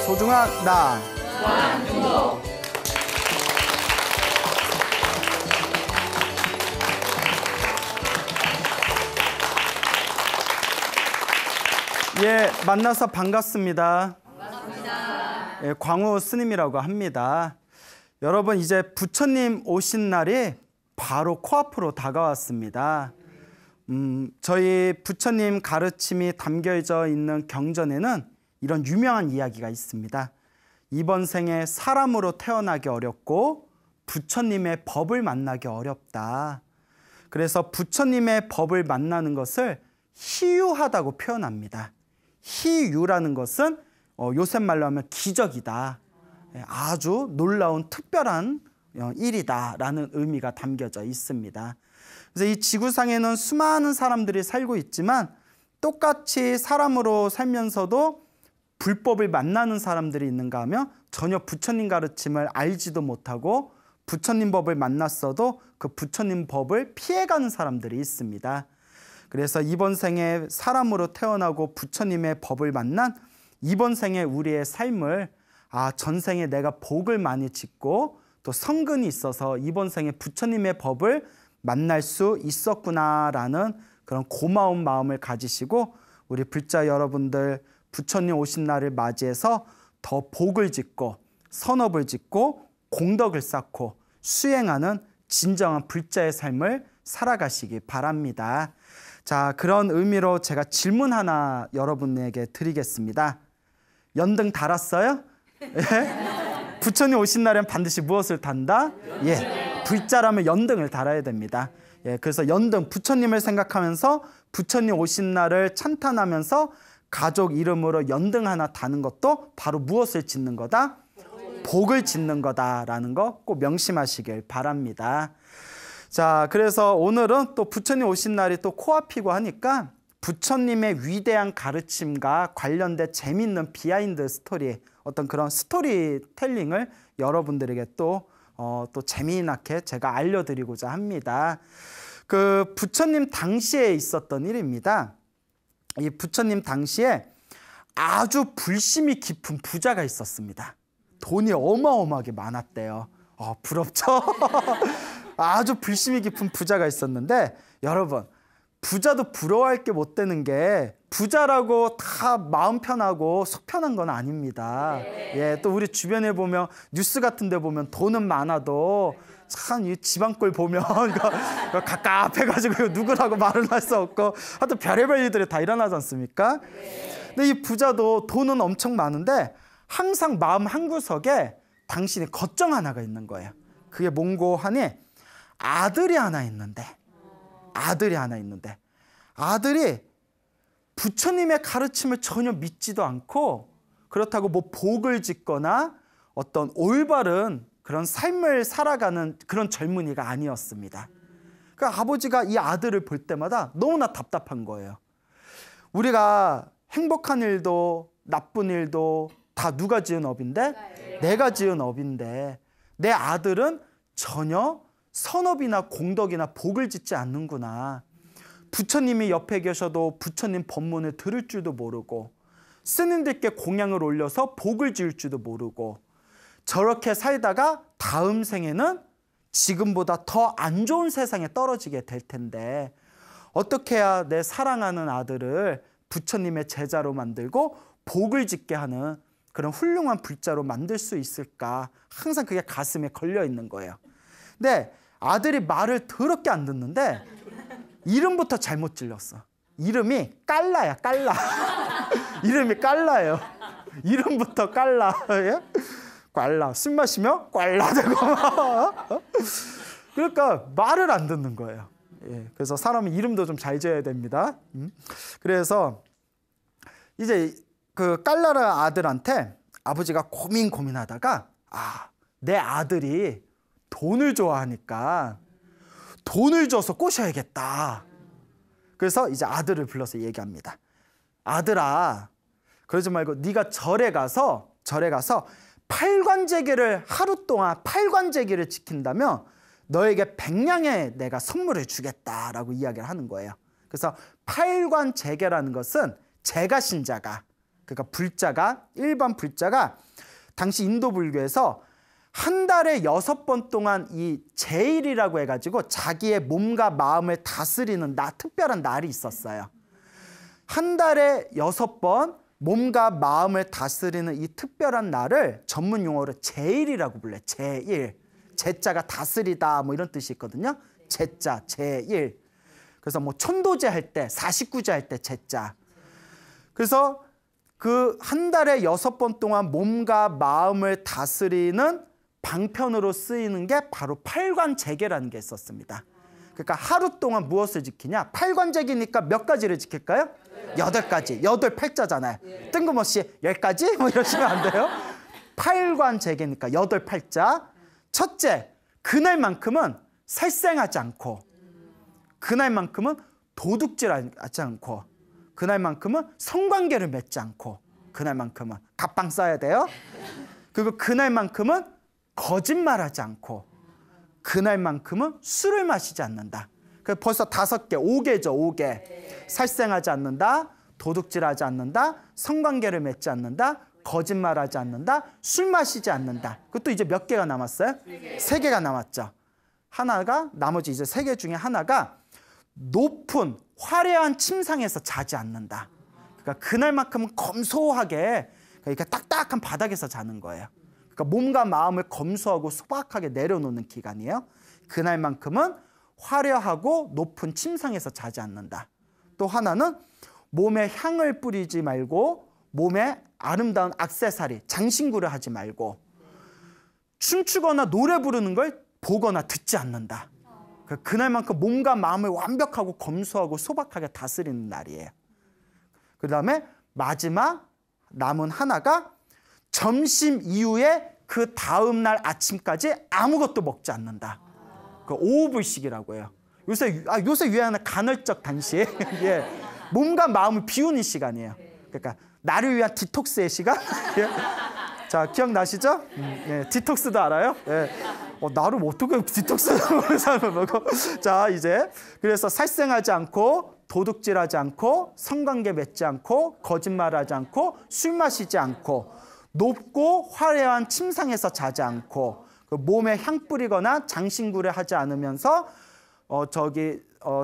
소중한 나 무한중독. 예, 만나서 반갑습니다. 예, 광우 스님이라고 합니다. 여러분, 이제 부처님 오신 날이 바로 코앞으로 다가왔습니다. 저희 부처님 가르침이 담겨져 있는 경전에는 이런 유명한 이야기가 있습니다. 이번 생에 사람으로 태어나기 어렵고 부처님의 법을 만나기 어렵다. 그래서 부처님의 법을 만나는 것을 희유하다고 표현합니다. 희유라는 것은 요새 말로 하면 기적이다. 아주 놀라운 특별한 일이다라는 의미가 담겨져 있습니다. 그래서 이 지구상에는 수많은 사람들이 살고 있지만 똑같이 사람으로 살면서도 불법을 만나는 사람들이 있는가 하면 전혀 부처님 가르침을 알지도 못하고 부처님 법을 만났어도 그 부처님 법을 피해가는 사람들이 있습니다. 그래서 이번 생에 사람으로 태어나고 부처님의 법을 만난 이번 생에 우리의 삶을 전생에 내가 복을 많이 짓고 또 성근이 있어서 이번 생에 부처님의 법을 만날 수 있었구나라는 그런 고마운 마음을 가지시고 우리 불자 여러분들 부처님 오신 날을 맞이해서 더 복을 짓고 선업을 짓고 공덕을 쌓고 수행하는 진정한 불자의 삶을 살아가시기 바랍니다. 자, 그런 의미로 제가 질문 하나 여러분에게 드리겠습니다. 연등 달았어요? 예? 부처님 오신 날엔 반드시 무엇을 단다? 예, 불자라면 연등을 달아야 됩니다. 예, 그래서 연등, 부처님을 생각하면서 부처님 오신 날을 찬탄하면서 가족 이름으로 연등 하나 다는 것도 바로 무엇을 짓는 거다? 복을 짓는 거다라는 거 꼭 명심하시길 바랍니다. 자, 그래서 오늘은 또 부처님 오신 날이 또 코앞이고 하니까 부처님의 위대한 가르침과 관련된 재미있는 비하인드 스토리, 어떤 그런 스토리텔링을 여러분들에게 또 재미나게 제가 알려드리고자 합니다. 그 부처님 당시에 있었던 일입니다. 이 부처님 당시에 아주 불심이 깊은 부자가 있었습니다. 돈이 어마어마하게 많았대요. 부럽죠? 아주 불심이 깊은 부자가 있었는데 여러분, 부자도 부러워할 게 못 되는 게 부자라고 다 마음 편하고 속 편한 건 아닙니다. 예, 또 우리 주변에 보면 뉴스 같은 데 보면 돈은 많아도 참 이 지방골 보면 갑갑해가지고 누구라고 말을 할 수 없고 하여튼 별의별 일들이 다 일어나지 않습니까? 근데 이 부자도 돈은 엄청 많은데 항상 마음 한구석에 당신의 걱정 하나가 있는 거예요. 그게 뭔고 하니 아들이 하나 있는데 아들이 부처님의 가르침을 전혀 믿지도 않고 그렇다고 뭐 복을 짓거나 어떤 올바른 그런 삶을 살아가는 그런 젊은이가 아니었습니다. 그러니까 아버지가 이 아들을 볼 때마다 너무나 답답한 거예요. 우리가 행복한 일도 나쁜 일도 다 누가 지은 업인데? 내가 지은 업인데 내 아들은 전혀 선업이나 공덕이나 복을 짓지 않는구나. 부처님이 옆에 계셔도 부처님 법문을 들을 줄도 모르고 스님들께 공양을 올려서 복을 지을 줄도 모르고 저렇게 살다가 다음 생에는 지금보다 더 안 좋은 세상에 떨어지게 될 텐데 어떻게 해야 내 사랑하는 아들을 부처님의 제자로 만들고 복을 짓게 하는 그런 훌륭한 불자로 만들 수 있을까? 항상 그게 가슴에 걸려 있는 거예요. 근데 아들이 말을 더럽게 안 듣는데 이름부터 잘못 질렀어. 이름이 깔라야, 깔라. 이름이 깔라예요. 이름부터 깔라. 예? 깔라. 술 마시면 깔라 되고 그러니까 말을 안 듣는 거예요. 예, 그래서 사람은 이름도 좀 잘 지어야 됩니다. 그래서 이제 그 깔라라 아들한테 아버지가 고민하다가 내 아들이 돈을 좋아하니까 돈을 줘서 꼬셔야겠다. 그래서 이제 아들을 불러서 얘기합니다. 아들아, 그러지 말고 네가 절에 가서 팔관제기를 하루 동안 팔관제기를 지킨다면 너에게 100냥의 내가 선물을 주겠다라고 이야기를 하는 거예요. 그래서 팔관제계라는 것은 제가 신자가 그러니까 불자가 1번 불자가 당시 인도 불교에서 한 달에 6번 동안 이 제일이라고 해가지고 자기의 몸과 마음을 다스리는 특별한 날이 있었어요. 한 달에 6번 몸과 마음을 다스리는 이 특별한 날을 전문 용어로 제일이라고 불러요. 제일. 제자가 다스리다 뭐 이런 뜻이 있거든요. 제자, 제일. 그래서 뭐 천도제 할 때, 49제 할 때 제자. 그래서 그 한 달에 6번 동안 몸과 마음을 다스리는 방편으로 쓰이는 게 바로 팔관제계라는 게 있었습니다. 그러니까 하루 동안 무엇을 지키냐? 팔관제계니까 몇 가지를 지킬까요? 8가지. 8팔자잖아요. 뜬금없이 10가지? 뭐 이러시면 안 돼요. 팔관제계니까 8팔자. 첫째, 그날만큼은 살생하지 않고, 그날만큼은 도둑질하지 않고, 그날만큼은 성관계를 맺지 않고, 그날만큼은 갑방 써야 돼요. 그리고 그날만큼은 거짓말하지 않고, 그날만큼은 술을 마시지 않는다. 벌써 5개, 5개죠, 5개. 살생하지 않는다, 도둑질하지 않는다, 성관계를 맺지 않는다, 거짓말하지 않는다, 술 마시지 않는다. 그것도 이제 몇 개가 남았어요? 3개가 남았죠. 하나가, 나머지 이제 3개 중에 하나가 높은 화려한 침상에서 자지 않는다. 그러니까 그날만큼은 검소하게, 그러니까 딱딱한 바닥에서 자는 거예요. 그러니까 몸과 마음을 검소하고 소박하게 내려놓는 기간이에요. 그날만큼은 화려하고 높은 침상에서 자지 않는다. 또 하나는 몸에 향을 뿌리지 말고, 몸에 아름다운 액세서리, 장신구를 하지 말고, 춤추거나 노래 부르는 걸 보거나 듣지 않는다. 그날만큼 몸과 마음을 완벽하고 검소하고 소박하게 다스리는 날이에요. 그 다음에 마지막 남은 하나가 점심 이후에 그 다음 날 아침까지 아무것도 먹지 않는다. 그 오후불식이라고 해요. 요새 유행하는 간헐적 단식. 예. 몸과 마음을 비우는 시간이에요. 그러니까 나를 위한 디톡스의 시간. 예. 자, 기억나시죠? 예. 디톡스도 알아요? 예. 나를 어떻게 디톡스를 사람을 먹어? 자, 이제 그래서 살생하지 않고, 도둑질하지 않고, 성관계 맺지 않고, 거짓말하지 않고, 술 마시지 않고, 높고 화려한 침상에서 자지 않고, 몸에 향 뿌리거나 장신구를 하지 않으면서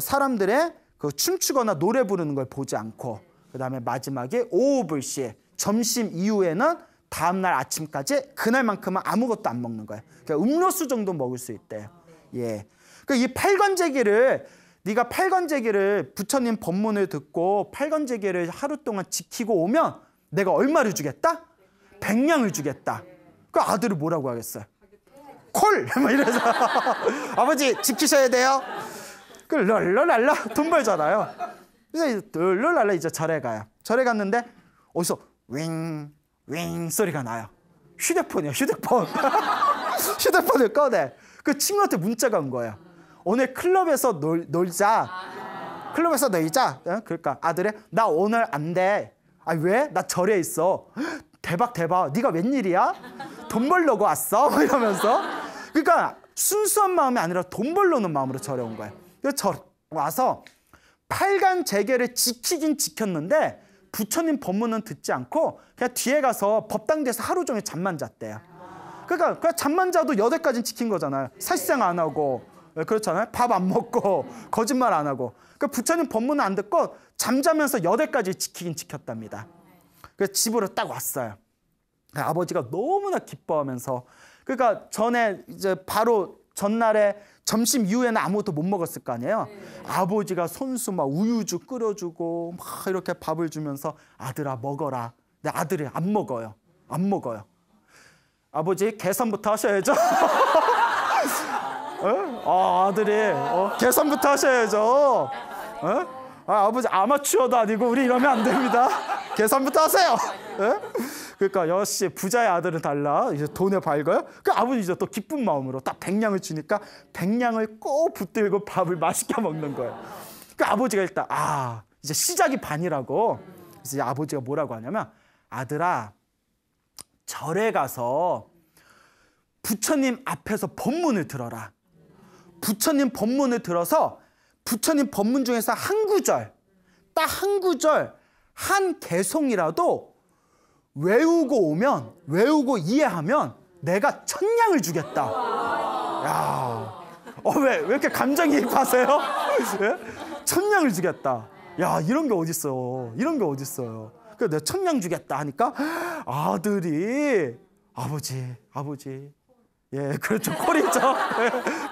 사람들의 그 춤추거나 노래 부르는 걸 보지 않고, 그 다음에 마지막에 오후불식, 점심 이후에는 다음날 아침까지 그날만큼은 아무것도 안 먹는 거예요. 그러니까 음료수 정도 먹을 수 있대요. 예. 이 팔관제기를, 네가 팔관제기를 부처님 법문을 듣고 팔관제기를 하루 동안 지키고 오면 내가 얼마를 주겠다? 100냥을 주겠다. 그 아들이 뭐라고 하겠어요? 콜! 막 이래서 아버지 지키셔야 돼요. 그 랄랄랄라 돈 벌잖아요. 그래서 랄랄랄라 이제 절에 가요. 절에 갔는데 어디서 윙 소리가 나요. 휴대폰이에요, 휴대폰. 휴대폰을 꺼내. 그 친구한테 문자가 온 거예요. 오늘 클럽에서 놀자. 클럽에서 놀자. 그러니까 아들이 나 오늘 안 돼. 아, 왜? 나 절에 있어. 대박. 네가 웬일이야? 돈 벌려고 왔어? 뭐 이러면서. 그러니까 순수한 마음이 아니라 돈 벌려는 마음으로 절에 온 거예요. 그래서 절 와서 팔관제계를 지키긴 지켰는데 부처님 법문은 듣지 않고 그냥 뒤에 가서 법당대에서 하루 종일 잠만 잤대요. 그러니까 잠만 자도 8가지는 지킨 거잖아요. 살생 안 하고, 그렇잖아요. 밥 안 먹고, 거짓말 안 하고. 그러니까 부처님 법문은 안 듣고 잠자면서 8가지 지키긴 지켰답니다. 그래서 집으로 딱 왔어요. 아버지가 너무나 기뻐하면서, 그러니까 전에 이제 바로 전날에 점심 이후에는 아무것도 못 먹었을 거 아니에요. 아버지가 손수 막 우유죽 끓여주고 막 이렇게 밥을 주면서 아들아 먹어라. 근데 아들이 안 먹어요. 아버지 계산부터 하셔야죠. 아들이 계산부터 하셔야죠. 아버지 아마추어도 아니고 우리 이러면 안 됩니다. 계산부터 하세요. 그러니까 역시 부자의 아들은 달라. 이제 돈에 밝아요. 그 아버지 이제 또 기쁜 마음으로 딱 100냥을 주니까 100냥을 꼭 붙들고 밥을 맛있게 먹는 거예요. 그 아버지가 일단 이제 시작이 반이라고. 그래서 아버지가 뭐라고 하냐면 아들아 절에 가서 부처님 앞에서 법문을 들어라. 부처님 법문을 들어서 부처님 법문 중에서 한 구절, 딱 한 구절, 한 개송이라도 외우고 오면, 외우고 이해하면 내가 천냥을 주겠다. 야, 왜 이렇게 감정이입하세요? 예? 천냥을 주겠다. 야, 이런 게 어딨어. 이런 게 어딨어요. 그래서 내가 천냥 주겠다 하니까 아들이 아버지. 예, 그렇죠. 콜이죠.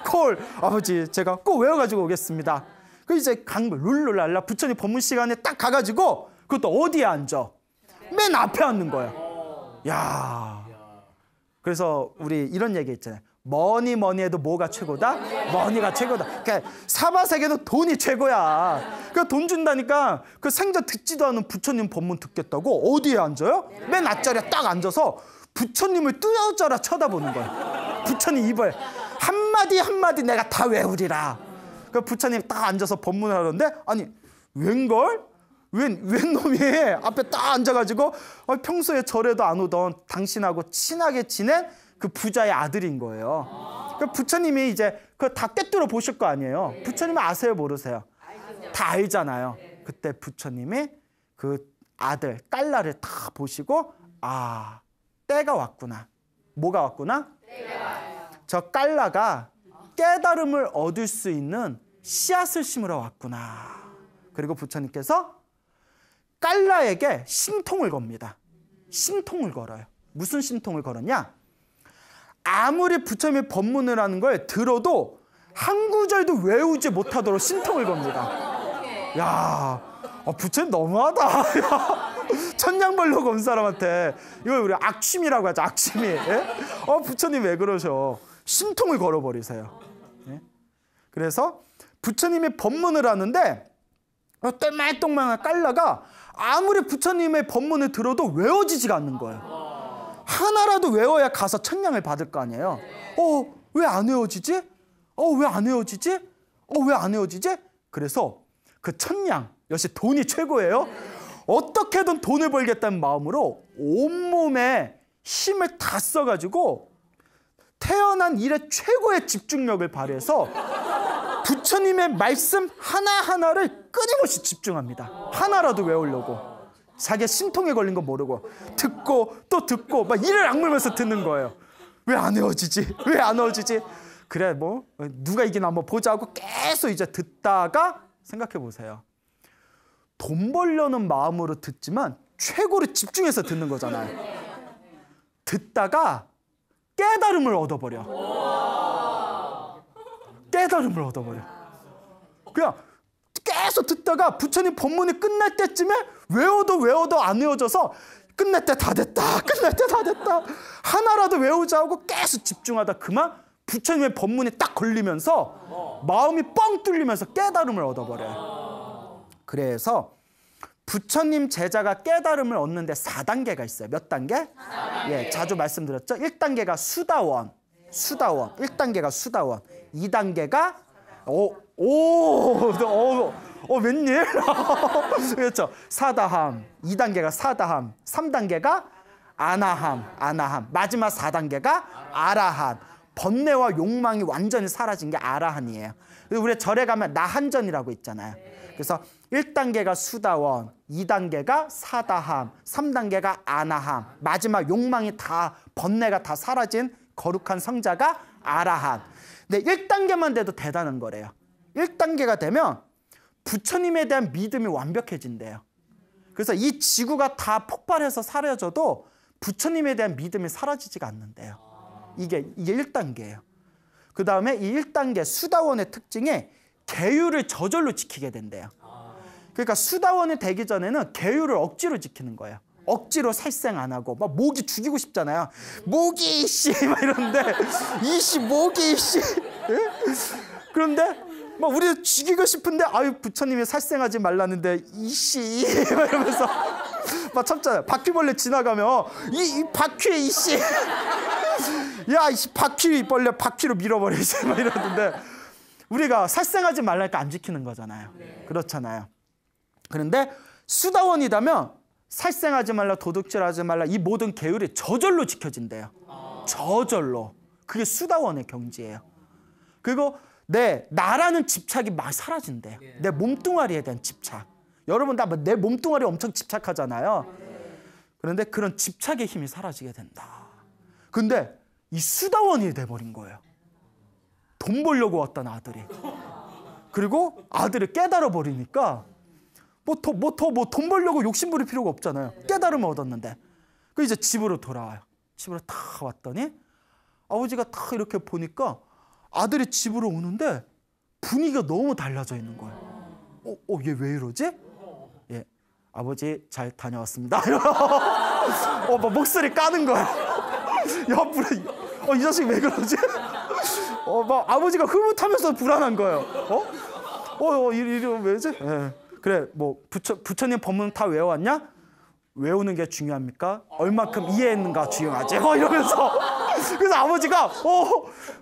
콜. 아버지, 제가 꼭 외워가지고 오겠습니다. 그 이제 룰루랄라 부처님 법문 시간에 딱 가가지고 그것도 어디에 앉아? 맨 앞에 앉는 거예요. 야. 그래서 우리 이런 얘기 있잖아요. 뭐니 해도 뭐가 최고다? 머니가 최고다. 그러니까 사바세계도 돈이 최고야. 그러니까 돈 준다니까 그 생전 듣지도 않은 부처님 법문 듣겠다고 어디에 앉아요? 맨 앞자리에 딱 앉아서 부처님을 뚫어져라 쳐다보는 거예요. 부처님 입을 한마디 내가 다 외우리라. 그 부처님 딱 앉아서 법문을 하는데 아니 웬걸? 웬 놈이 앞에 딱 앉아가지고 평소에 절에도 안 오던 당신하고 친하게 지낸 그 부자의 아들인 거예요. 그 부처님이 이제 그거 다 꿰뚫어 보실 거 아니에요. 부처님은 아세요, 모르세요? 다 알잖아요. 그때 부처님이 그 아들 깔라를 다 보시고 아, 때가 왔구나. 뭐가 왔구나? 저 깔라가 깨달음을 얻을 수 있는 씨앗을 심으러 왔구나. 그리고 부처님께서 깔라에게 신통을 겁니다. 신통을 걸어요. 무슨 신통을 걸었냐? 아무리 부처님이 법문을 하는 걸 들어도 한 구절도 외우지 못하도록 신통을 겁니다. 야, 부처님 너무하다. 야, 천냥벌로 건 사람한테 이거 우리 악취미라고 하죠. 악취미. 예? 부처님 왜 그러셔? 신통을 걸어버리세요. 예? 그래서 부처님이 법문을 하는데 똘망똘망한 깔라가 아무리 부처님의 법문을 들어도 외워지지가 않는 거예요. 하나라도 외워야 가서 천냥을 받을 거 아니에요. 왜 안 외워지지? 왜 안 외워지지? 왜 안 외워지지? 그래서 그 천냥, 역시 돈이 최고예요. 어떻게든 돈을 벌겠다는 마음으로 온몸에 힘을 다 써가지고 태어난 이래 최고의 집중력을 발휘해서 부처님의 말씀 하나하나를 끊임없이 집중합니다. 하나라도 외우려고. 자기가 신통에 걸린 거 모르고 듣고 또 듣고 막 이를 악물면서 듣는 거예요. 왜 안 외워지지? 왜 안 외워지지? 그래 뭐 누가 이기나 한번 보자 하고 계속 이제 듣다가 생각해 보세요. 돈 벌려는 마음으로 듣지만 최고로 집중해서 듣는 거잖아요. 듣다가 깨달음을 얻어버려. 깨달음을 얻어버려. 그냥 계속 듣다가 부처님 법문이 끝날 때쯤에 외워도 안 외워져서 끝날 때 다 됐다. 하나라도 외우자 하고 계속 집중하다 그만 부처님의 법문이 딱 걸리면서 마음이 뻥 뚫리면서 깨달음을 얻어버려요. 그래서 부처님 제자가 깨달음을 얻는데 4단계가 있어요. 몇 단계? 4단계. 예, 자주 말씀드렸죠. 1단계가 수다원. 1단계가 수다원. 2단계가 웬일? 그렇죠. 사다함. 2단계가 사다함. 3단계가 아나함. 마지막 4단계가 아라한. 번뇌와 욕망이 완전히 사라진 게 아라한이에요. 우리 절에 가면 나한전이라고 있잖아요. 그래서 1단계가 수다원, 2단계가 사다함, 3단계가 아나함, 마지막 욕망이 다 번뇌가 다 사라진 거룩한 성자가 아라한. 근데 1단계만 돼도 대단한 거래요. 1단계가 되면 부처님에 대한 믿음이 완벽해진대요. 그래서 이 지구가 다 폭발해서 사라져도 부처님에 대한 믿음이 사라지지가 않는데요. 이게 1단계예요. 그 다음에 이 1단계 수다원의 특징이 계율을 저절로 지키게 된대요. 그러니까 수다원이 되기 전에는 계율을 억지로 지키는 거예요. 억지로 살생 안 하고 막 모기 죽이고 싶잖아요. 모기 이씨 막 이러는데 이씨 모기 이씨. 그런데 막 우리 죽이고 싶은데 아유 부처님이 살생하지 말라는데 이씨 막 이러면서 막 참잖아요. 바퀴벌레 지나가면 이 바퀴 이씨. 야, 이 바퀴벌레 바퀴로 밀어버리지 막 이러는데 우리가 살생하지 말라니까 안 지키는 거잖아요. 그렇잖아요. 그런데 수다원이라면 살생하지 말라, 도둑질하지 말라 이 모든 계율이 저절로 지켜진대요. 저절로. 그게 수다원의 경지예요. 그리고 나라는 집착이 막 사라진대요. 내 몸뚱아리에 대한 집착. 여러분 다 내 몸뚱아리 엄청 집착하잖아요. 그런데 그런 집착의 힘이 사라지게 된다. 근데 이 수다원이 돼버린 거예요. 돈 벌려고 왔던 아들이. 그리고 아들을 깨달아 버리니까 돈 벌려고 욕심 부릴 필요가 없잖아요. 깨달음을 얻었는데. 그 이제 집으로 돌아와요. 집으로 탁 왔더니 아버지가 탁 이렇게 보니까 아들이 집으로 오는데 분위기가 너무 달라져 있는 거예요. 얘 왜 이러지? 예, 아버지 잘 다녀왔습니다. 막 목소리 까는 거예요. 이 자식 왜 그러지? 막 아버지가 흐뭇하면서 불안한 거예요. 이러면 왜지? 예. 그래, 뭐 부처님 법문 다 외워왔냐? 외우는 게 중요합니까? 얼마큼 이해했는가 중요하지? 이러면서. 그래서 아버지가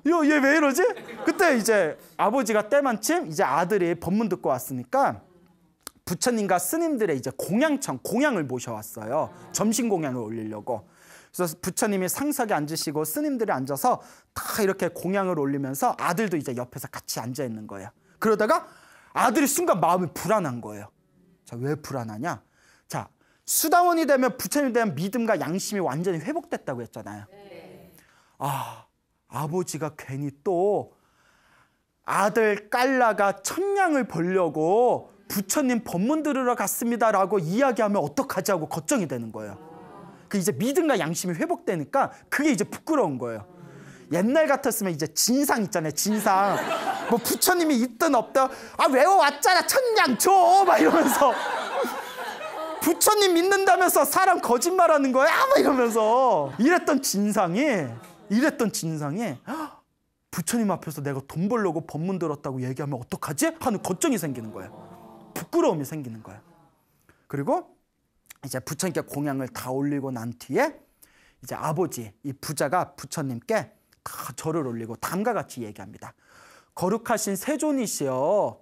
얘 왜 이러지? 그때 이제 아버지가 때마침 이제 아들이 법문 듣고 왔으니까 부처님과 스님들의 이제 공양을 모셔왔어요. 점심 공양을 올리려고. 그래서 부처님이 상석에 앉으시고 스님들이 앉아서 다 이렇게 공양을 올리면서 아들도 이제 옆에서 같이 앉아 있는 거예요. 그러다가 아들이 순간 마음이 불안한 거예요. 자, 왜 불안하냐? 자, 수다원이 되면 부처님에 대한 믿음과 양심이 완전히 회복됐다고 했잖아요. 아버지가 괜히 또 아들 깔라가 천냥을 벌려고 부처님 법문 들으러 갔습니다라고 이야기하면 어떡하지 하고 걱정이 되는 거예요. 그 이제 믿음과 양심이 회복되니까 그게 이제 부끄러운 거예요. 옛날 같았으면 이제 진상 있잖아요. 진상. 뭐 부처님이 있든 없든 외워왔잖아. 천냥 줘! 막 이러면서. 부처님 믿는다면서 사람 거짓말하는 거야? 막 이러면서. 이랬던 진상이 부처님 앞에서 내가 돈 벌려고 법문 들었다고 얘기하면 어떡하지? 하는 걱정이 생기는 거예요. 부끄러움이 생기는 거예요. 그리고 이제 부처님께 공양을 다 올리고 난 뒤에 이제 아버지, 이 부자가 부처님께 다 절을 올리고 다음과 같이 얘기합니다. 거룩하신 세존이시여,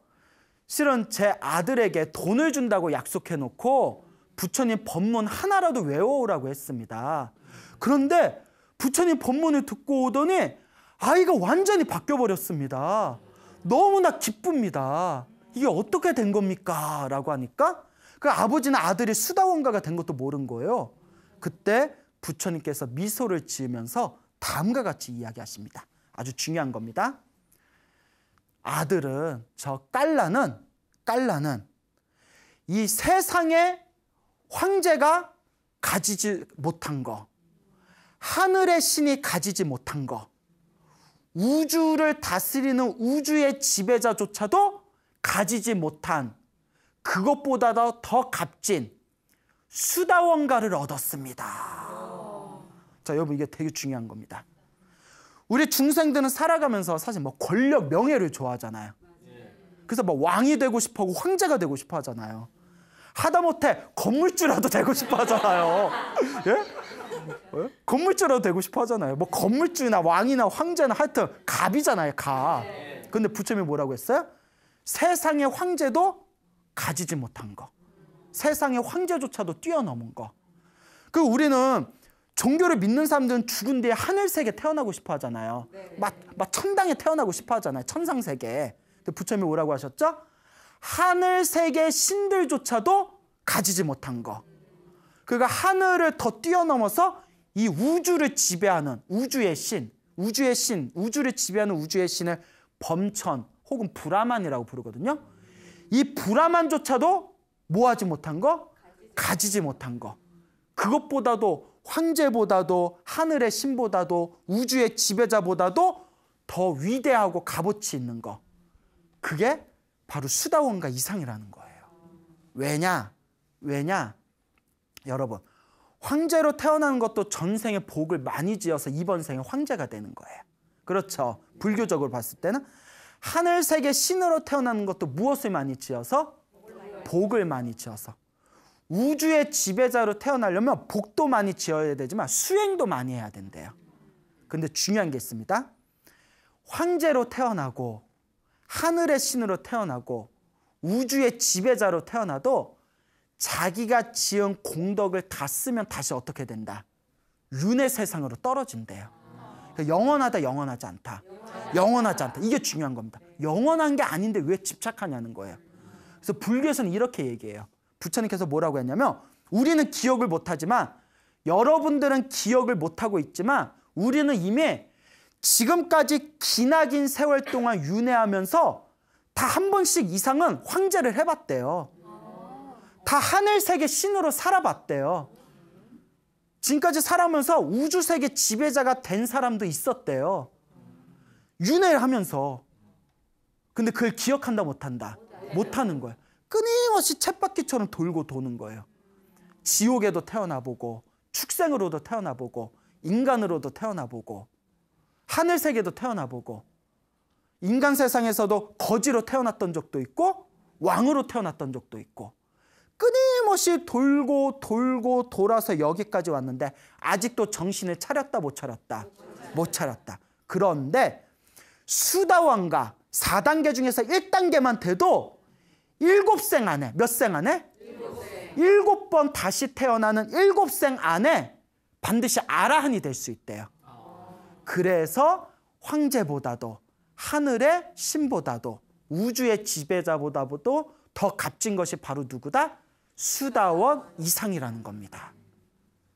실은 제 아들에게 돈을 준다고 약속해놓고 부처님 법문 하나라도 외워오라고 했습니다. 그런데 부처님 법문을 듣고 오더니 아이가 완전히 바뀌어버렸습니다. 너무나 기쁩니다. 이게 어떻게 된 겁니까? 라고 하니까 그 아버지는 아들이 수다원가가 된 것도 모른 거예요. 그때 부처님께서 미소를 지으면서 다음과 같이 이야기하십니다. 아주 중요한 겁니다. 아들은, 저 깔라는 이 세상의 황제가 가지지 못한 거, 하늘의 신이 가지지 못한 거, 우주를 다스리는 우주의 지배자조차도 가지지 못한 그것보다 더 값진 수다원가를 얻었습니다. 자, 여러분, 이게 되게 중요한 겁니다. 우리 중생들은 살아가면서 사실 뭐 권력, 명예를 좋아하잖아요. 그래서 뭐 왕이 되고 싶어 하고 황제가 되고 싶어 하잖아요. 하다못해 건물주라도 되고 싶어 하잖아요. 예? 건물주라도 되고 싶어 하잖아요. 뭐 건물주나 왕이나 황제나 하여튼 갑이잖아요, 갑. 근데 부처님이 뭐라고 했어요? 세상의 황제도 가지지 못한 거. 세상의 황제조차도 뛰어넘은 거. 그 우리는 종교를 믿는 사람들은 죽은 뒤에 하늘세계 태어나고 싶어 하잖아요. 막 천당에 태어나고 싶어 하잖아요. 천상세계. 근데 부처님이 뭐라고 하셨죠? 하늘세계 신들조차도 가지지 못한 거. 그러니까 하늘을 더 뛰어넘어서 이 우주를 지배하는 우주의 신, 우주를 지배하는 우주의 신을 범천 혹은 브라만이라고 부르거든요. 이 브라만조차도 뭐하지 못한 거? 가지지 못한 거. 그것보다도 황제보다도 하늘의 신보다도 우주의 지배자보다도 더 위대하고 값어치 있는 거. 그게 바로 수다원가 이상이라는 거예요. 왜냐? 여러분, 황제로 태어나는 것도 전생에 복을 많이 지어서 이번 생에 황제가 되는 거예요. 그렇죠. 불교적으로 봤을 때는 하늘세계 신으로 태어나는 것도 무엇을 많이 지어서? 복을 많이 지어서. 우주의 지배자로 태어나려면 복도 많이 지어야 되지만 수행도 많이 해야 된대요. 근데 중요한 게 있습니다. 황제로 태어나고 하늘의 신으로 태어나고 우주의 지배자로 태어나도 자기가 지은 공덕을 다 쓰면 다시 어떻게 된다? 륜의 세상으로 떨어진대요. 그러니까 영원하다, 영원하지 않다. 영원하지 않다. 이게 중요한 겁니다. 영원한 게 아닌데 왜 집착하냐는 거예요. 그래서 불교에서는 이렇게 얘기해요. 부처님께서 뭐라고 했냐면 우리는 기억을 못하지만 여러분들은 기억을 못하고 있지만 우리는 이미 지금까지 기나긴 세월 동안 윤회하면서 다 한 번씩 이상은 황제를 해봤대요. 다 하늘세계 신으로 살아봤대요. 지금까지 살아오면서 우주세계 지배자가 된 사람도 있었대요. 윤회를 하면서. 근데 그걸 기억한다 못한다? 못하는 거예요. 끊임없이 쳇바퀴처럼 돌고 도는 거예요. 지옥에도 태어나보고 축생으로도 태어나보고 인간으로도 태어나보고 하늘세계도 태어나보고 인간 세상에서도 거지로 태어났던 적도 있고 왕으로 태어났던 적도 있고 끊임없이 돌고 돌고 돌아서 여기까지 왔는데 아직도 정신을 차렸다 못 차렸다? 못 차렸다. 그런데 수다왕가 4단계 중에서 1단계만 돼도 7생 안에 몇 생 안에? 7번 다시 태어나는 7생 안에 반드시 아라한이 될 수 있대요. 그래서 황제보다도 하늘의 신보다도 우주의 지배자보다도 더 값진 것이 바로 누구다? 수다원 이상이라는 겁니다.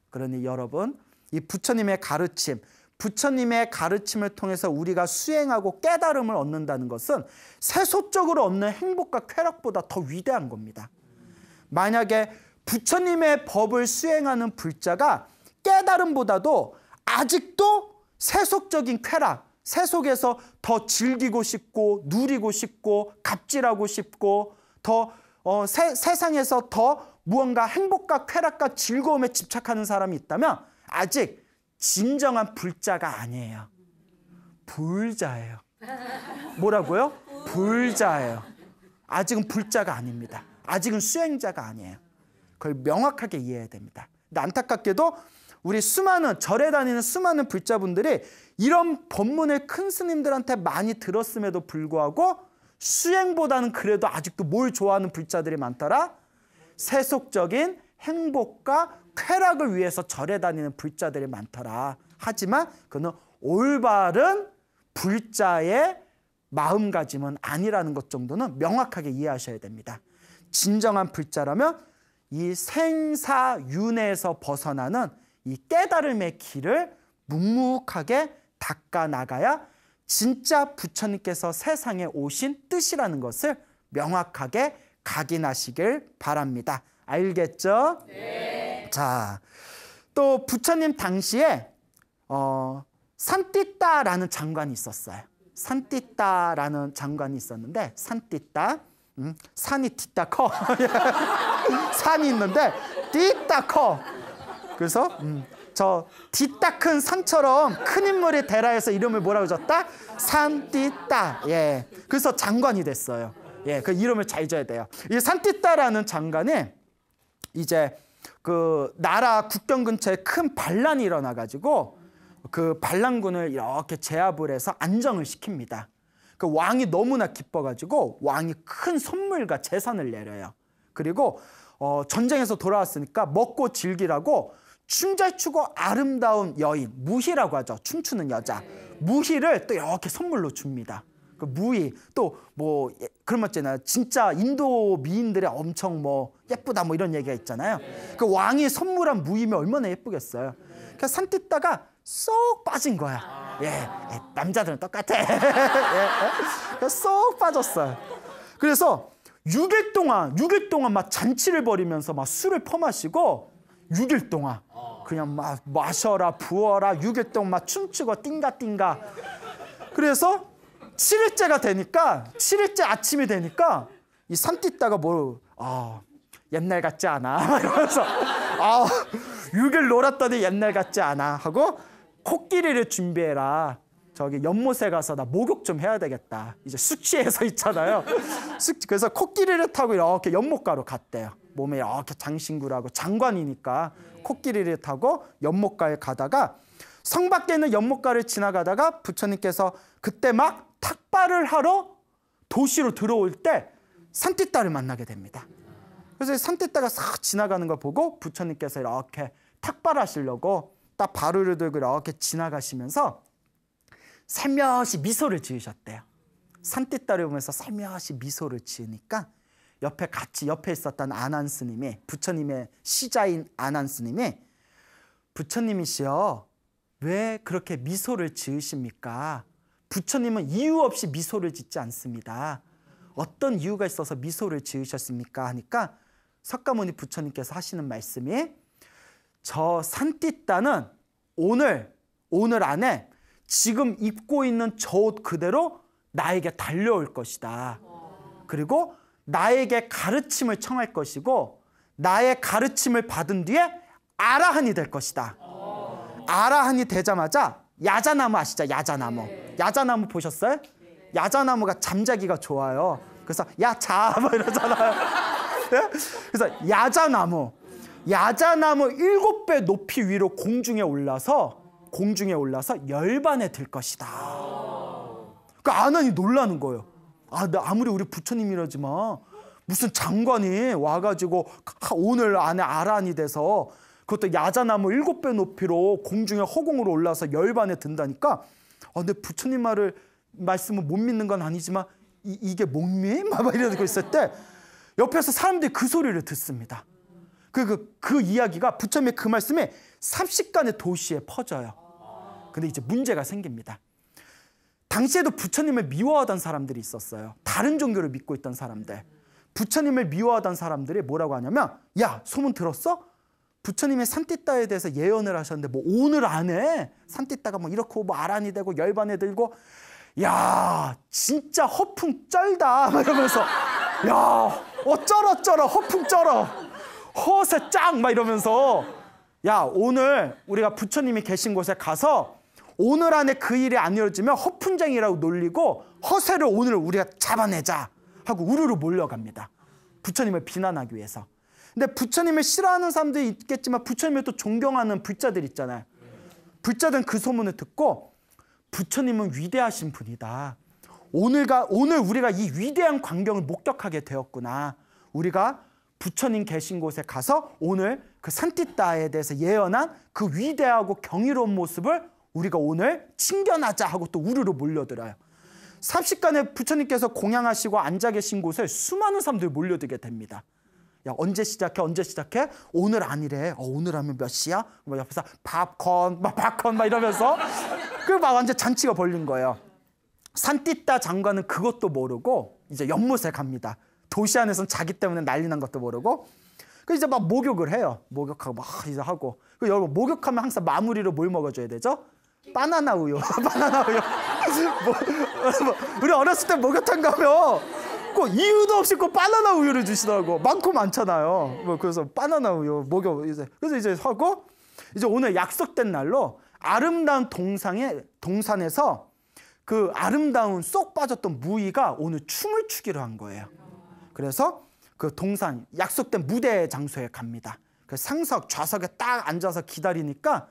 그러니 여러분, 이 부처님의 가르침, 부처님의 가르침을 통해서 우리가 수행하고 깨달음을 얻는다는 것은 세속적으로 얻는 행복과 쾌락보다 더 위대한 겁니다. 만약에 부처님의 법을 수행하는 불자가 깨달음보다도 아직도 세속적인 쾌락, 세속에서 더 즐기고 싶고 누리고 싶고 갑질하고 싶고 더 세상에서 더 무언가 행복과 쾌락과 즐거움에 집착하는 사람이 있다면 아직 진정한 불자가 아니에요. 불자예요. 뭐라고요? 불자예요. 아직은 불자가 아닙니다. 아직은 수행자가 아니에요. 그걸 명확하게 이해해야 됩니다. 근데 안타깝게도 우리 수많은 절에 다니는 수많은 불자분들이 이런 법문을 큰 스님들한테 많이 들었음에도 불구하고 수행보다는 그래도 아직도 뭘 좋아하는 불자들이 많더라? 세속적인 행복과 쾌락을 위해서 절에 다니는 불자들이 많더라. 하지만 그는 올바른 불자의 마음가짐은 아니라는 것 정도는 명확하게 이해하셔야 됩니다. 진정한 불자라면 이 생사윤회에서 벗어나는 이 깨달음의 길을 묵묵하게 닦아 나가야 진짜 부처님께서 세상에 오신 뜻이라는 것을 명확하게 각인하시길 바랍니다. 알겠죠? 네. 자, 또 부처님 당시에 산띠따라는 장관이 있었어요. 산띠따라는 장관이 있었는데 산띠따, 산이 띠따 커. 산이 있는데 띠따 커. 그래서 저 띠따 큰 산처럼 큰 인물이 되라해서 이름을 뭐라고 줬다? 산띠따. 예. 그래서 장관이 됐어요. 예, 그 이름을 잘 줘야 돼요. 이 산띠따라는 장관이 이제 그 나라 국경 근처에 큰 반란이 일어나가지고 그 반란군을 이렇게 제압을 해서 안정을 시킵니다. 그 왕이 너무나 기뻐가지고 왕이 큰 선물과 재산을 내려요. 그리고 전쟁에서 돌아왔으니까 먹고 즐기라고 춤 잘 추고 아름다운 여인, 무희라고 하죠. 춤추는 여자. 무희를 또 이렇게 선물로 줍니다. 그 무희 또 뭐 그런 거 있잖아요. 진짜 인도 미인들의 엄청 뭐 예쁘다 뭐 이런 얘기가 있잖아요. 그 왕이 선물한 무희면 얼마나 예쁘겠어요. 그래서 산띠따가 쏙 빠진 거야. 예, 남자들은 똑같아. 예, 쏙 빠졌어요. 그래서 6일 동안 막 잔치를 벌이면서 막 술을 퍼마시고 6일 동안 그냥 막 마셔라 부어라 6일 동안 막 춤추고 띵가띵가. 그래서 7일째가 되니까 7일째 아침이 되니까 이 산띠따가 옛날 같지 않아 이러면서 6일 놀았더니 옛날 같지 않아 하고 코끼리를 준비해라. 저기 연못에 가서 나 목욕 좀 해야 되겠다. 이제 숙취해서 있잖아요. 그래서 코끼리를 타고 이렇게 연못가로 갔대요. 몸에 이렇게 장신구라고 장관이니까 코끼리를 타고 연못가에 가다가 성 밖에 있는 연못가를 지나가다가 부처님께서 그때 막 탁발을 하러 도시로 들어올 때 산띠따를 만나게 됩니다. 그래서 산띠따가 싹 지나가는 걸 보고 부처님께서 이렇게 탁발하시려고 딱 바루를 들고 이렇게 지나가시면서 살며시 미소를 지으셨대요. 산띠따를 보면서 살며시 미소를 지으니까 옆에 있었던 아난 스님이 부처님의 시자인 아난 스님이 부처님이시여 왜 그렇게 미소를 지으십니까? 부처님은 이유 없이 미소를 짓지 않습니다. 어떤 이유가 있어서 미소를 지으셨습니까? 하니까 석가모니 부처님께서 하시는 말씀이 저 산띠따는 오늘 안에 지금 입고 있는 저 옷 그대로 나에게 달려올 것이다. 그리고 나에게 가르침을 청할 것이고 나의 가르침을 받은 뒤에 아라한이 될 것이다. 아라한이 되자마자 야자나무 아시죠? 야자나무. 야자나무 보셨어요? 야자나무가 잠자기가 좋아요. 그래서 야자 막 이러잖아요. 그래서 야자나무 7배 높이 위로 공중에 올라서 열반에 들 것이다. 그러니까 아난이 놀라는 거예요. 나 아무리 우리 부처님이라지만 무슨 장관이 와가지고 오늘 안에 아란이 돼서 그것도 야자나무 7배 높이로 공중에 허공으로 올라서 열반에 든다니까 내 부처님 말씀을 못 믿는 건 아니지만 이게 몽미? 막 이러고 있을 때 옆에서 사람들이 그 소리를 듣습니다. 그 이야기가 부처님의 그 말씀이 삽시간의 도시에 퍼져요. 근데 이제 문제가 생깁니다. 당시에도 부처님을 미워하던 사람들이 있었어요. 다른 종교를 믿고 있던 사람들. 부처님을 미워하던 사람들이 뭐라고 하냐면 야 소문 들었어? 부처님의 산띠따에 대해서 예언을 하셨는데 뭐 오늘 안에 산띠따가 뭐 이렇고 뭐 아란이 되고 열반에 들고 야 진짜 허풍 쩔다 막 이러면서 야 쩔어 허풍 쩔어 허세 짱 막 이러면서 야 오늘 우리가 부처님이 계신 곳에 가서 오늘 안에 그 일이 안 이루어지면 허풍쟁이라고 놀리고 허세를 오늘 우리가 잡아내자 하고 우르르 몰려갑니다. 부처님을 비난하기 위해서. 근데 부처님을 싫어하는 사람들이 있겠지만 부처님을 또 존경하는 불자들 있잖아요. 불자들은 그 소문을 듣고 부처님은 위대하신 분이다. 오늘 우리가 이 위대한 광경을 목격하게 되었구나. 우리가 부처님 계신 곳에 가서 오늘 그 산띠따에 대해서 예언한 그 위대하고 경이로운 모습을 우리가 오늘 친견하자 하고 또 우르르 몰려들어요. 삽시간에 부처님께서 공양하시고 앉아 계신 곳에 수많은 사람들이 몰려들게 됩니다. 야 언제 시작해? 오늘 아니래. 오늘 하면 몇 시야? 막 옆에서 팝콘 막 이러면서 막 완전 잔치가 벌린 거예요. 산띠따 장관은 그것도 모르고 이제 연못에 갑니다. 도시 안에서는 자기 때문에 난리 난 것도 모르고 이제 막 목욕을 해요. 목욕하고 막 이제 하고. 여러분 목욕하면 항상 마무리로 뭘 먹어줘야 되죠? 바나나 우유. 바나나 우유. 우리 어렸을 때 목욕탕 가면 꼭 이유도 없이 꼭 바나나 우유를 주시더라고. 많고 많잖아요. 그래서 바나나 우유 목욕 그래서 이제 하고 이제 오늘 약속된 날로 아름다운 동산에서 그 아름다운 쏙 빠졌던 무의가 오늘 춤을 추기로 한 거예요. 그래서 그 동산 약속된 무대 장소에 갑니다. 그 상석 좌석에 딱 앉아서 기다리니까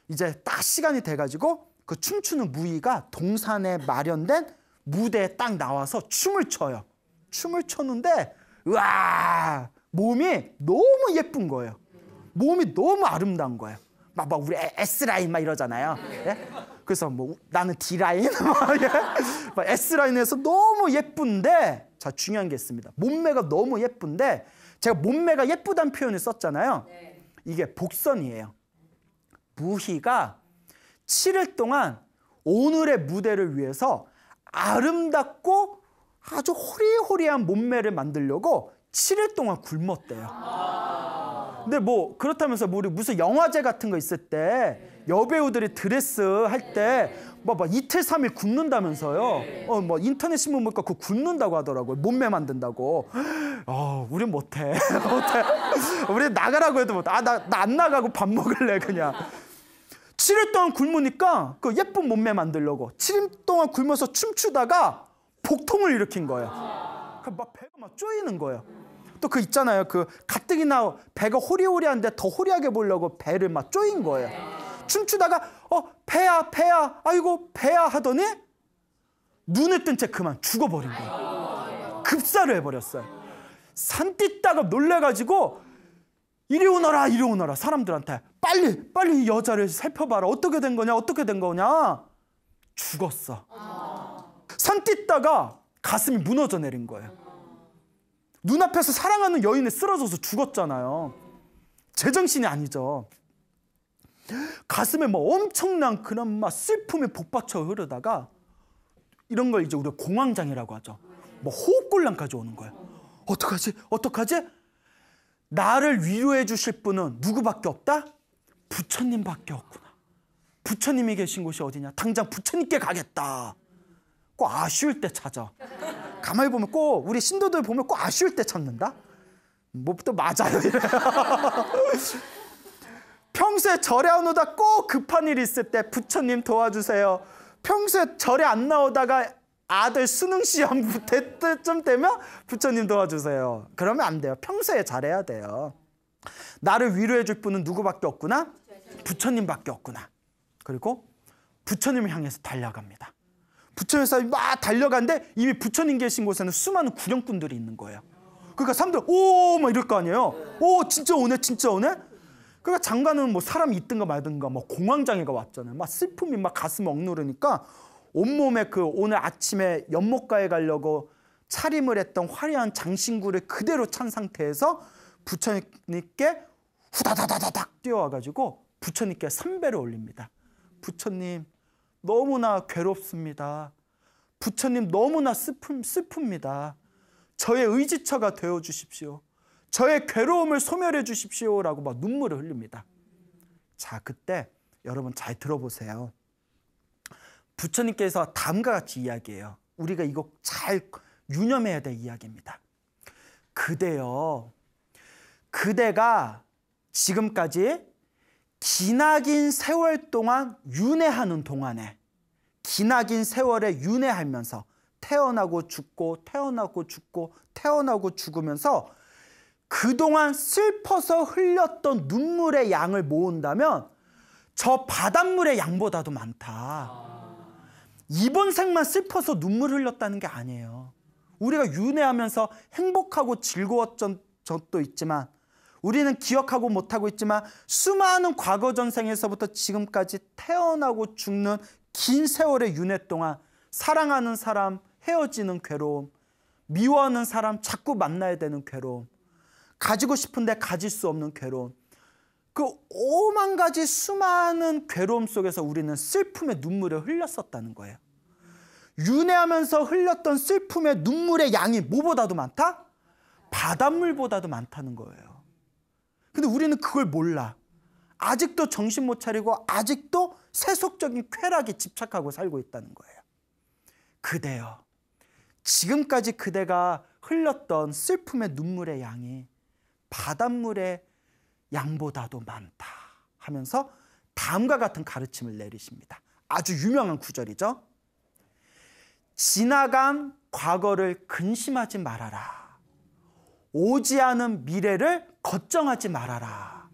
이제 딱 시간이 돼가지고 그 춤추는 무의가 동산에 마련된 무대에 딱 나와서 춤을 춰요. 춤을 췄는데 우와 몸이 너무 예쁜 거예요. 몸이 너무 아름다운 거예요. 막 우리 S라인 막 이러잖아요. 예? 그래서 뭐 나는 D라인 막 S라인에서 너무 예쁜데 자 중요한 게 있습니다. 몸매가 너무 예쁜데 제가 몸매가 예쁘다는 표현을 썼잖아요. 이게 복선이에요. 무희가 7일 동안 오늘의 무대를 위해서 아름답고 아주 호리호리한 몸매를 만들려고 7일 동안 굶었대요. 근데 뭐 그렇다면서 우리 무슨 영화제 같은 거 있을 때 여배우들이 드레스 할 때 막 이틀 3일 굶는다면서요. 뭐 인터넷 신문 보니까 그거 굶는다고 하더라고요. 몸매 만든다고. 우린 못해. 우리 나가라고 해도 못해. 나 안 나가고 밥 먹을래 그냥. 7일 동안 굶으니까 그 예쁜 몸매 만들려고 7일 동안 굶어서 춤추다가 복통을 일으킨 거예요. 막 배가 막 쪼이는 거예요. 또 그 있잖아요. 그 가뜩이나 배가 호리호리한데 더 호리하게 보려고 배를 막 쪼인 거예요. 춤추다가 배야 아이고 배야 하더니 눈을 뜬 채 그만 죽어버린 거예요. 급사를 해버렸어요. 산띠따가 놀래가지고 이리 오너라 사람들한테 빨리 이 여자를 살펴봐라. 어떻게 된 거냐 죽었어. 산띠따가 가슴이 무너져 내린 거예요. 눈앞에서 사랑하는 여인이 쓰러져서 죽었잖아요. 제정신이 아니죠. 가슴에 뭐 엄청난 그런 막 슬픔이 복받쳐 흐르다가 이런 걸 이제 우리가 공황장애라고 하죠. 뭐 호흡곤란까지 오는 거예요. 어떡하지? 어떡하지? 나를 위로해 주실 분은 누구밖에 없다? 부처님밖에 없구나. 부처님이 계신 곳이 어디냐? 당장 부처님께 가겠다. 꼭 아쉬울 때 찾아. 가만히 보면 꼭 우리 신도들 보면 꼭 아쉬울 때 찾는다. 뭐 또 맞아요. 평소에 절에 안 오다 꼭 급한 일이 있을 때 부처님 도와주세요. 평소에 절에 안 나오다가 아들 수능 시험 때쯤 되면 부처님 도와주세요. 그러면 안 돼요. 평소에 잘해야 돼요. 나를 위로해 줄 분은 누구밖에 없구나? 부처님밖에 없구나. 그리고 부처님을 향해서 달려갑니다. 부처님에서 막 달려가는데 이미 부처님 계신 곳에는 수많은 구령꾼들이 있는 거예요. 그러니까 사람들 오 막 이럴 거 아니에요. 오 진짜 오네 진짜 오네. 그러니까 장관은 뭐 사람이 있든가 말든가 뭐 공황장애가 왔잖아요. 막 슬픔이 막 가슴에 억누르니까 온몸에 그 오늘 아침에 연못가에 가려고 차림을 했던 화려한 장신구를 그대로 찬 상태에서 부처님께 후다다다닥 뛰어와가지고 부처님께 삼배를 올립니다. 부처님 너무나 괴롭습니다. 부처님 너무나 슬픕니다. 저의 의지처가 되어주십시오. 저의 괴로움을 소멸해 주십시오라고 막 눈물을 흘립니다. 자, 그때 여러분 잘 들어보세요. 부처님께서 다음과 같이 이야기해요. 우리가 이거 잘 유념해야 될 이야기입니다. 그대요, 그대가 지금까지 기나긴 세월 동안 윤회하는 동안에, 기나긴 세월에 윤회하면서 태어나고 죽고 태어나고 죽고 태어나고 죽으면서 그동안 슬퍼서 흘렸던 눈물의 양을 모은다면 저 바닷물의 양보다도 많다. 이번 생만 슬퍼서 눈물 흘렸다는 게 아니에요. 우리가 윤회하면서 행복하고 즐거웠던 적도 있지만, 우리는 기억하고 못하고 있지만 수많은 과거 전생에서부터 지금까지 태어나고 죽는 긴 세월의 윤회 동안 사랑하는 사람 헤어지는 괴로움, 미워하는 사람 자꾸 만나야 되는 괴로움, 가지고 싶은데 가질 수 없는 괴로움, 그 오만 가지 수많은 괴로움 속에서 우리는 슬픔의 눈물을 흘렸었다는 거예요. 윤회하면서 흘렸던 슬픔의 눈물의 양이 뭐보다도 많다? 바닷물보다도 많다는 거예요. 근데 우리는 그걸 몰라. 아직도 정신 못 차리고 아직도 세속적인 쾌락에 집착하고 살고 있다는 거예요. 그대여, 지금까지 그대가 흘렸던 슬픔의 눈물의 양이 바닷물의 양보다도 많다 하면서 다음과 같은 가르침을 내리십니다. 아주 유명한 구절이죠. 지나간 과거를 근심하지 말아라. 오지 않은 미래를 걱정하지 말아라.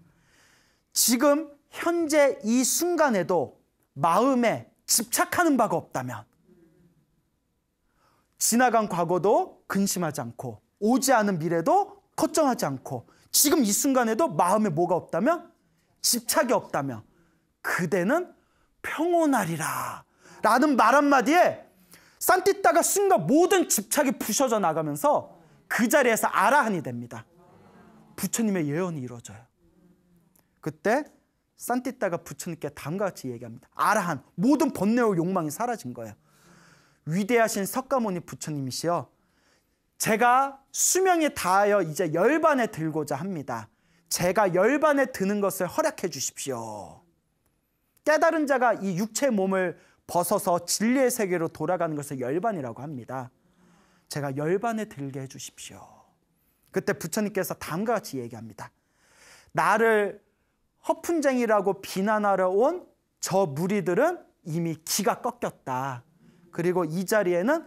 지금 현재 이 순간에도 마음에 집착하는 바가 없다면, 지나간 과거도 근심하지 않고 오지 않은 미래도 걱정하지 않고 지금 이 순간에도 마음에 뭐가 없다면, 집착이 없다면 그대는 평온하리라 라는 말 한마디에 산티따가 순간 모든 집착이 부셔져 나가면서 그 자리에서 아라한이 됩니다. 부처님의 예언이 이루어져요. 그때 산티따가 부처님께 다음과 같이 얘기합니다. 아라한, 모든 번뇌와 욕망이 사라진 거예요. 위대하신 석가모니 부처님이시여, 제가 수명이 다하여 이제 열반에 들고자 합니다. 제가 열반에 드는 것을 허락해 주십시오. 깨달은 자가 이 육체의 몸을 벗어서 진리의 세계로 돌아가는 것을 열반이라고 합니다. 제가 열반에 들게 해 주십시오. 그때 부처님께서 다음과 같이 얘기합니다. 나를 허푼쟁이라고 비난하러 온 저 무리들은 이미 기가 꺾였다. 그리고 이 자리에는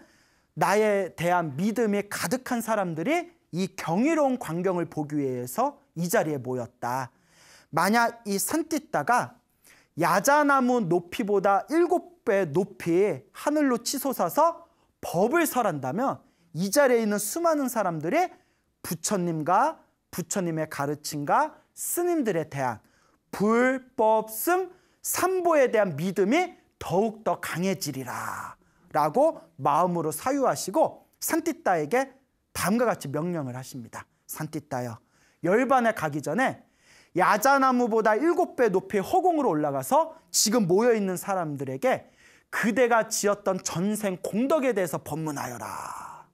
나에 대한 믿음이 가득한 사람들이 이 경이로운 광경을 보기 위해서 이 자리에 모였다. 만약 이 산띠따가 야자나무 높이보다 7배 높이 하늘로 치솟아서 법을 설한다면 이 자리에 있는 수많은 사람들이 부처님과 부처님의 가르침과 스님들에 대한 불법승 삼보에 대한 믿음이 더욱더 강해지리라 라고 마음으로 사유하시고 산띠따에게 다음과 같이 명령을 하십니다. 산띠따여, 열반에 가기 전에 야자나무보다 7배 높이 허공으로 올라가서 지금 모여있는 사람들에게 그대가 지었던 전생 공덕에 대해서 법문하여라.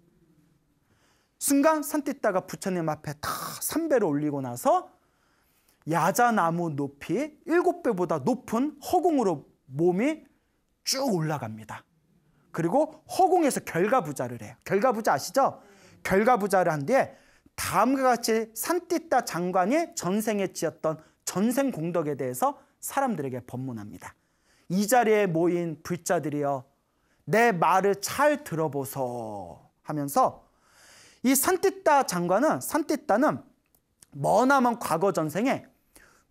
순간 산띠따가 부처님 앞에 다 3배로 올리고 나서 야자나무 높이 7배보다 높은 허공으로 몸이 쭉 올라갑니다. 그리고 허공에서 결가부자를 해요. 결가부자 아시죠? 결가부자를 한 뒤에 다음과 같이 산띠따 장관이 전생에 지었던 전생 공덕에 대해서 사람들에게 법문합니다. 이 자리에 모인 불자들이여 내 말을 잘 들어보소 하면서 이 산띠따는 머나먼 과거 전생에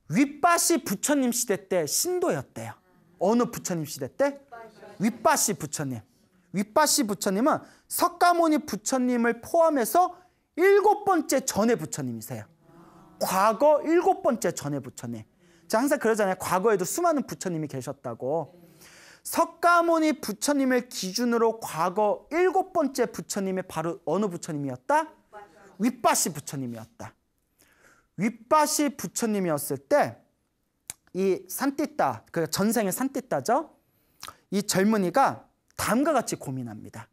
윗바시 부처님 시대 때 신도였대요. 어느 부처님 시대 때? 윗바시 부처님. 윗바시 부처님은 석가모니 부처님을 포함해서 7번째 전의 부처님이세요. 과거 7번째 전의 부처님. 제가 항상 그러잖아요. 과거에도 수많은 부처님이 계셨다고. 석가모니 부처님을 기준으로 과거 7번째 부처님이 바로 어느 부처님이었다? 윗바시 부처님이었다. 윗바시 부처님이었을 때 이 산띠따, 그 전생의 산띠따죠. 이 젊은이가 다음과 같이 고민합니다.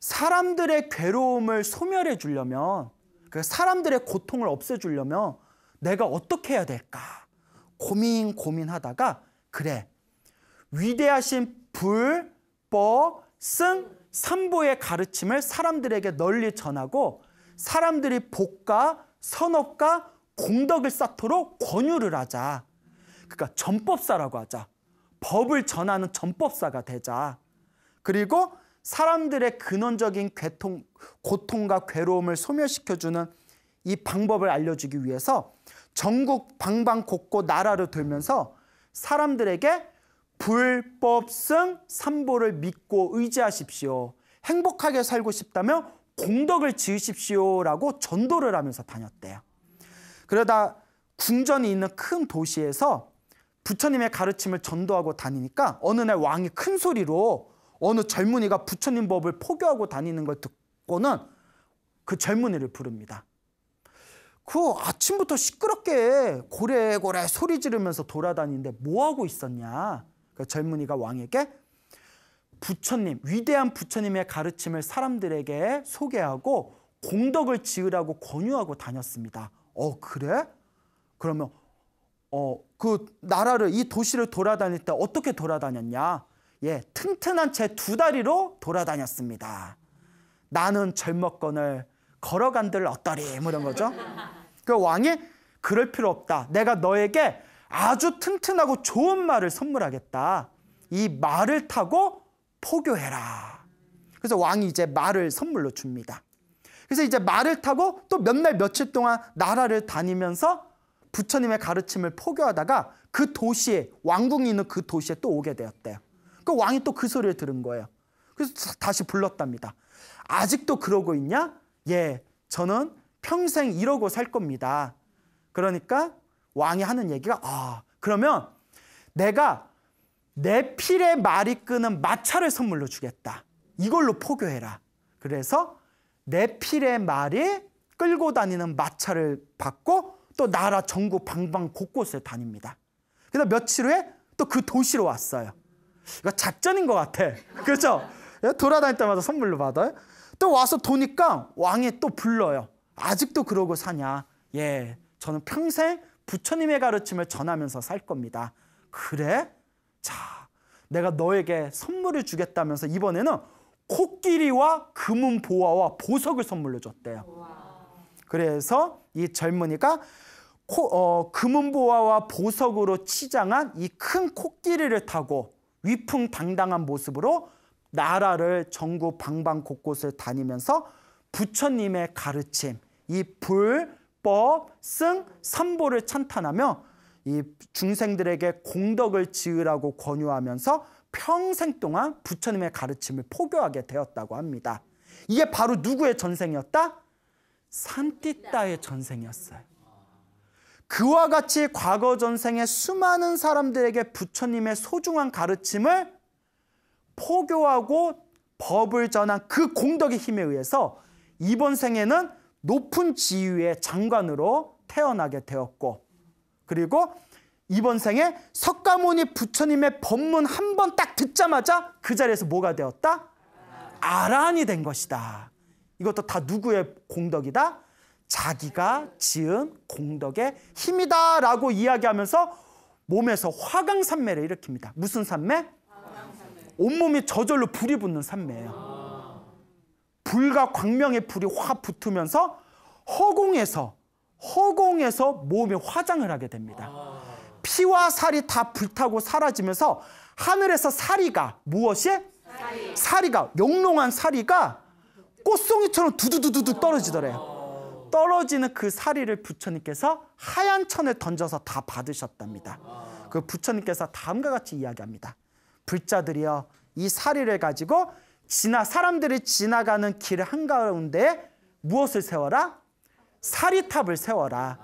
사람들의 괴로움을 소멸해 주려면, 사람들의 고통을 없애주려면 내가 어떻게 해야 될까? 고민하다가 그래, 위대하신 불, 법, 승, 삼보의 가르침을 사람들에게 널리 전하고 사람들이 복과 선업과 공덕을 쌓도록 권유를 하자. 그러니까 전법사라고 하자. 법을 전하는 전법사가 되자. 그리고 사람들의 근원적인 고통과 괴로움을 소멸시켜주는 이 방법을 알려주기 위해서 전국 방방곡곡 나라를 돌면서 사람들에게 불법, 승, 삼보를 믿고 의지하십시오. 행복하게 살고 싶다면 공덕을 지으십시오라고 전도를 하면서 다녔대요. 그러다 궁전이 있는 큰 도시에서 부처님의 가르침을 전도하고 다니니까 어느 날 왕이 큰 소리로 어느 젊은이가 부처님 법을 포교하고 다니는 걸 듣고는 그 젊은이를 부릅니다. 그 아침부터 시끄럽게 고래고래 소리 지르면서 돌아다니는데 뭐하고 있었냐? 그 젊은이가 왕에게 부처님, 위대한 부처님의 가르침을 사람들에게 소개하고 공덕을 지으라고 권유하고 다녔습니다. 그래? 그러면 그 나라를, 이 도시를 돌아다닐 때 어떻게 돌아다녔냐? 예, 튼튼한 제 2다리로 돌아다녔습니다. 나는 젊었건을 걸어간들 어떠리, 뭐 이런 거죠. 그 왕이 그럴 필요 없다. 내가 너에게 아주 튼튼하고 좋은 말을 선물하겠다. 이 말을 타고 포교해라. 그래서 왕이 이제 말을 선물로 줍니다. 그래서 이제 말을 타고 또 몇 날 며칠 동안 나라를 다니면서 부처님의 가르침을 포교하다가 그 도시에, 왕궁이 있는 그 도시에 또 오게 되었대요. 그 왕이 또 그 소리를 들은 거예요. 그래서 다시 불렀답니다. 아직도 그러고 있냐? 예, 저는 평생 이러고 살 겁니다. 그러니까 왕이 하는 얘기가 그러면 내가 내 필의 말이 끄는 마차를 선물로 주겠다. 이걸로 포교해라. 그래서 내 필의 말이 끌고 다니는 마차를 받고 또 나라 전국 방방 곳곳을 다닙니다. 그래서 며칠 후에 또 그 도시로 왔어요. 이거 작전인 것 같아. 그렇죠? 돌아다닐 때마다 선물로 받아요. 또 와서 도니까 왕이 또 불러요. 아직도 그러고 사냐? 예, 저는 평생 부처님의 가르침을 전하면서 살 겁니다. 그래? 자, 내가 너에게 선물을 주겠다면서 이번에는 코끼리와 금은 보화와 보석을 선물로 줬대요. 그래서 이 젊은이가 금은 보화와 보석으로 치장한 이 큰 코끼리를 타고 위풍당당한 모습으로 나라를 전국 방방 곳곳을 다니면서 부처님의 가르침, 이 불, 법, 승, 삼보를 찬탄하며 이 중생들에게 공덕을 지으라고 권유하면서 평생 동안 부처님의 가르침을 포교하게 되었다고 합니다. 이게 바로 누구의 전생이었다? 산띠따의 전생이었어요. 그와 같이 과거 전생에 수많은 사람들에게 부처님의 소중한 가르침을 포교하고 법을 전한 그 공덕의 힘에 의해서 이번 생에는 높은 지위의 장관으로 태어나게 되었고 그리고 이번 생에 석가모니 부처님의 법문 한 번 딱 듣자마자 그 자리에서 뭐가 되었다? 아라한이 된 것이다. 이것도 다 누구의 공덕이다? 자기가 지은 공덕의 힘이다 라고 이야기하면서 몸에서 화강산매를 일으킵니다. 무슨 산매? 온몸이 저절로 불이 붙는 산매예요. 불과 광명의 불이 확 붙으면서 허공에서 몸이 화장을 하게 됩니다. 피와 살이 다 불타고 사라지면서 하늘에서 사리가 무엇이? 사리가 영롱한 사리가 꽃송이처럼 두두두두두 떨어지더래요. 떨어지는 그 사리를 부처님께서 하얀 천에 던져서 다 받으셨답니다. 그 부처님께서 다음과 같이 이야기합니다. 불자들이여, 이 사리를 가지고 사람들이 지나가는 길 한가운데 무엇을 세워라? 사리탑을 세워라.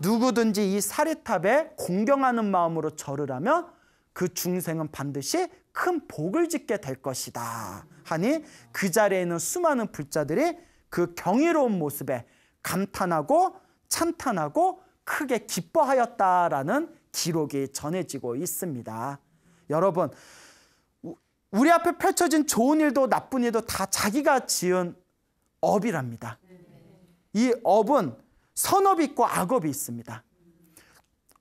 누구든지 이 사리탑에 공경하는 마음으로 절을 하면 그 중생은 반드시 큰 복을 짓게 될 것이다 하니, 그 자리에 있는 수많은 불자들이 그 경이로운 모습에 감탄하고 찬탄하고 크게 기뻐하였다라는 기록이 전해지고 있습니다. 여러분, 우리 앞에 펼쳐진 좋은 일도 나쁜 일도 다 자기가 지은 업이랍니다. 이 업은 선업이 있고 악업이 있습니다.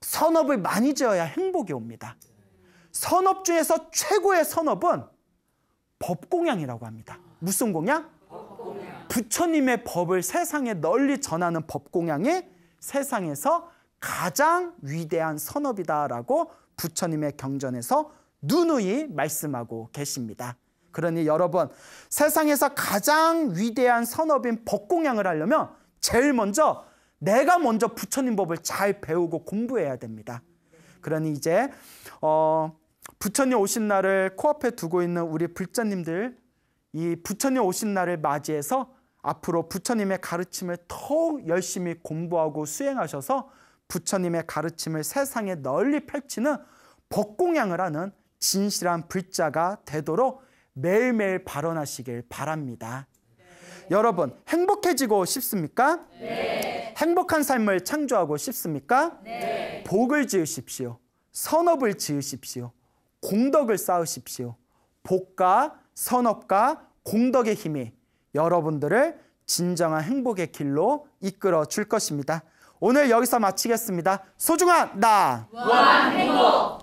선업을 많이 지어야 행복이 옵니다. 선업 중에서 최고의 선업은 법공양이라고 합니다. 무슨 공양? 법공양. 부처님의 법을 세상에 널리 전하는 법공양이 세상에서 가장 위대한 선업이다라고 부처님의 경전에서 누누이 말씀하고 계십니다. 그러니 여러분, 세상에서 가장 위대한 선업인 법공양을 하려면 제일 먼저 내가 먼저 부처님 법을 잘 배우고 공부해야 됩니다. 그러니 이제 부처님 오신 날을 코앞에 두고 있는 우리 불자님들, 이 부처님 오신 날을 맞이해서 앞으로 부처님의 가르침을 더욱 열심히 공부하고 수행하셔서 부처님의 가르침을 세상에 널리 펼치는 법공양을 하는 진실한 불자가 되도록 매일매일 발언하시길 바랍니다. 여러분, 행복해지고 싶습니까? 네. 행복한 삶을 창조하고 싶습니까? 네. 복을 지으십시오. 선업을 지으십시오. 공덕을 쌓으십시오. 복과 선업과 공덕의 힘이 여러분들을 진정한 행복의 길로 이끌어 줄 것입니다. 오늘 여기서 마치겠습니다. 소중한 나! 무한 행복!